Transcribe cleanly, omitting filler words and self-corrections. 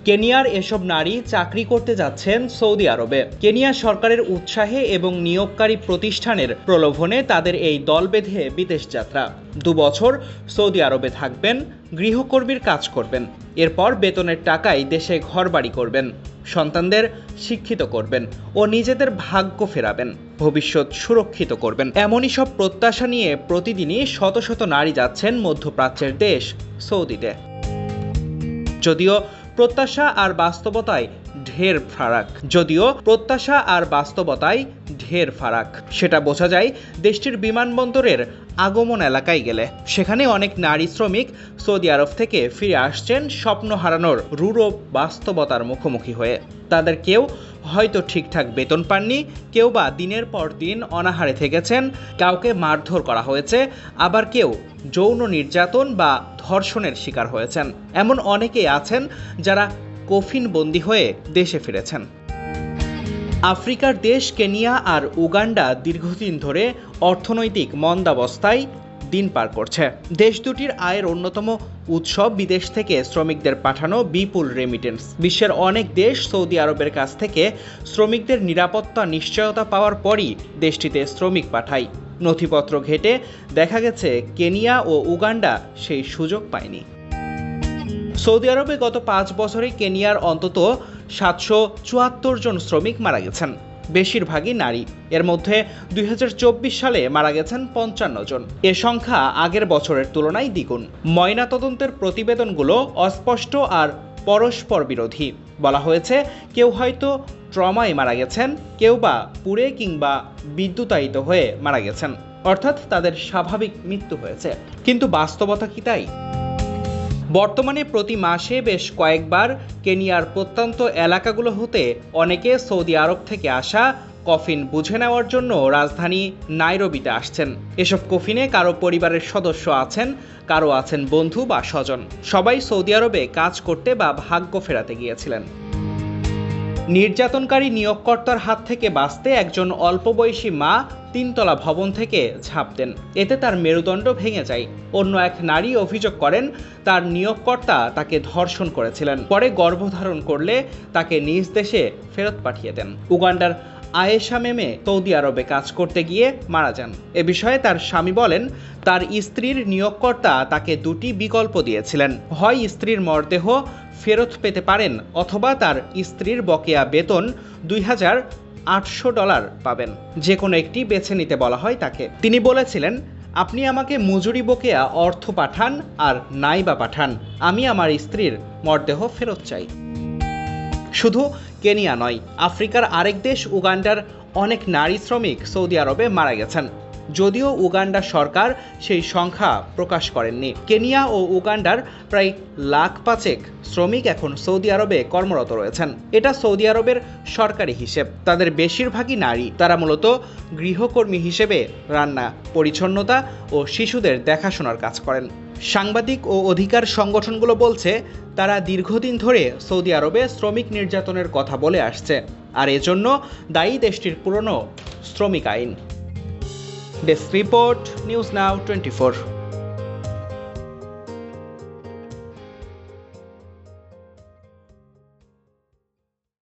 কেনিয়ার এসব নারী চাকরি করতে যাচ্ছেন সৌদি আরবে। কেনিয়া সরকারের উৎসাহে এবং নিয়োগকারী প্রতিষ্ঠানের প্রলোভনে তাদের এই দল বেঁধে বিদেশ যাত্রা। 2 বছর সৌদি আরবে থাকবেন, গৃহকর্মীর কাজ করবেন, এরপর বেতনের টাকায় দেশে ঘরবাড়ি করবেন, সন্তানদের শিক্ষিত করবেন ও নিজেদের ভাগ্য ফেরাবেন, ভবিষ্যৎ সুরক্ষিত করবেন। এমনই সব প্রত্যাশা নিয়ে প্রতিদিনই শত শত নারী যাচ্ছেন মধ্যপ্রাচ্যের দেশ সৌদিতে। যদিও প্রত্যাশা আর বাস্তবতায় ঢের ফারাক, সেটা বোঝা যায় দেশটির বিমানবন্দরের আগমন এলাকায় গেলে। সেখানে অনেক নারী শ্রমিক সৌদি আরব থেকে ফিরে আসছেন স্বপ্ন হারানোর রূঢ় বাস্তবতার মুখোমুখি হয়ে। তাদের কেউ হয়তো ঠিকঠাক বেতন পাননি, কেউ বা দিনের পর দিন অনাহারে থেকেছেন, কাউকে মারধর করা হয়েছে, আবার কেউ যৌন নির্যাতন বা ধর্ষণের শিকার হয়েছেন। এমন অনেকেই আছেন যারা কফিনবন্দি হয়ে দেশে ফিরেছেন। আফ্রিকার দেশ কেনিয়া আর উগান্ডা দীর্ঘদিন ধরে অর্থনৈতিক মন্দাবস্থায় দিন পার করছে। দেশ দুটির আয়ের অন্যতম উৎস বিদেশ থেকে শ্রমিকদের পাঠানো বিপুল রেমিটেন্স। বিশ্বের অনেক দেশ সৌদি আরবের কাছ থেকে শ্রমিকদের নিরাপত্তা নিশ্চয়তা পাওয়ার পরই দেশটিতে শ্রমিক পাঠায়। নথিপত্র ঘেঁটে দেখা গেছে কেনিয়া ও উগান্ডা সেই সুযোগ পায়নি। সৌদি আরবে গত 5 বছরে কেনিয়ার অন্তত 774 জন শ্রমিক মারা গেছেন, বেশিরভাগই নারী। এর মধ্যে 2024 সালে মারা গেছেন 55 জন। এ সংখ্যা আগের বছরের তুলনায় দ্বিগুণ। ময়নাতদন্তের প্রতিবেদনগুলো অস্পষ্ট আর পরস্পর বিরোধী। বলা হয়েছে কেউ হয়তো ট্রমায় মারা গেছেন, কেউ বা পুড়ে কিংবা বিদ্যুতায়িত হয়ে মারা গেছেন, অর্থাৎ তাদের স্বাভাবিক মৃত্যু হয়েছে। কিন্তু বাস্তবতা কি তাই? বর্তমানে প্রতি মাসে বেশ কয়েকবার কেনিয়ার প্রত্যন্ত এলাকাগুলো হতে অনেকে সৌদি আরব থেকে আসা কফিন বুঝে নেওয়ার জন্য রাজধানী নাইরোবিতে আসছেন। এসব কফিনে কারো পরিবারের সদস্য আছেন, কারো আছেন বন্ধু বা স্বজন। সবাই সৌদি আরবে কাজ করতে বা ভাগ্য ফেরাতে গিয়েছিলেন। নির্যাতনকারী নিয়োগকর্তার হাত থেকে বাঁচতে একজন অল্পবয়সী মা 3 তলা ভবন থেকে ঝাঁপ দেন। এতে তার মেরুদণ্ড ভেঙে যায়। অন্য এক নারী অভিযোগ করেন তার নিয়োগকর্তা তাকে ধর্ষণ করেছিলেন, পরে গর্ভধারণ করলে তাকে নিজ দেশে ফেরত পাঠিয়ে দেন। উগান্ডার আয়েশা মেমে সৌদি আরবে কাজ করতে গিয়ে মারা যান। এ বিষয়ে তার স্বামী বলেন তার স্ত্রীর নিয়োগকর্তা তাকে 2টি বিকল্প দিয়েছিলেন, হয় স্ত্রীর মরদেহ ফেরত পেতে পারেন অথবা তার স্ত্রীর বকেয়া বেতন $2,800 পাবেন। যে কোনো একটি বেছে নিতে বলা হয় তাকে। তিনি বলেছিলেন, আপনি আমাকে মজুরি বকেয়া অর্থ পাঠান আর নাই বা পাঠান, আমি আমার স্ত্রীর মরদেহ ফেরত চাই। শুধু কেনিয়া নয়, আফ্রিকার আরেক দেশ উগান্ডার অনেক নারী শ্রমিক সৌদি আরবে মারা গেছেন, যদিও উগান্ডা সরকার সেই সংখ্যা প্রকাশ করেননি। কেনিয়া ও উগান্ডার প্রায় 1,05,000 শ্রমিক এখন সৌদি আরবে কর্মরত রয়েছেন। এটা সৌদি আরবের সরকারি হিসেব। তাদের বেশিরভাগই নারী। তারা মূলত গৃহকর্মী হিসেবে রান্না, পরিচ্ছন্নতা ও শিশুদের দেখাশোনার কাজ করেন। সাংবাদিক ও অধিকার সংগঠনগুলো বলছে তারা দীর্ঘদিন ধরে সৌদি আরবে শ্রমিক নির্যাতনের কথা বলে আসছে, আর এজন্য দায়ী দেশটির পুরনো শ্রমিক আইন। Desk report, news now 24।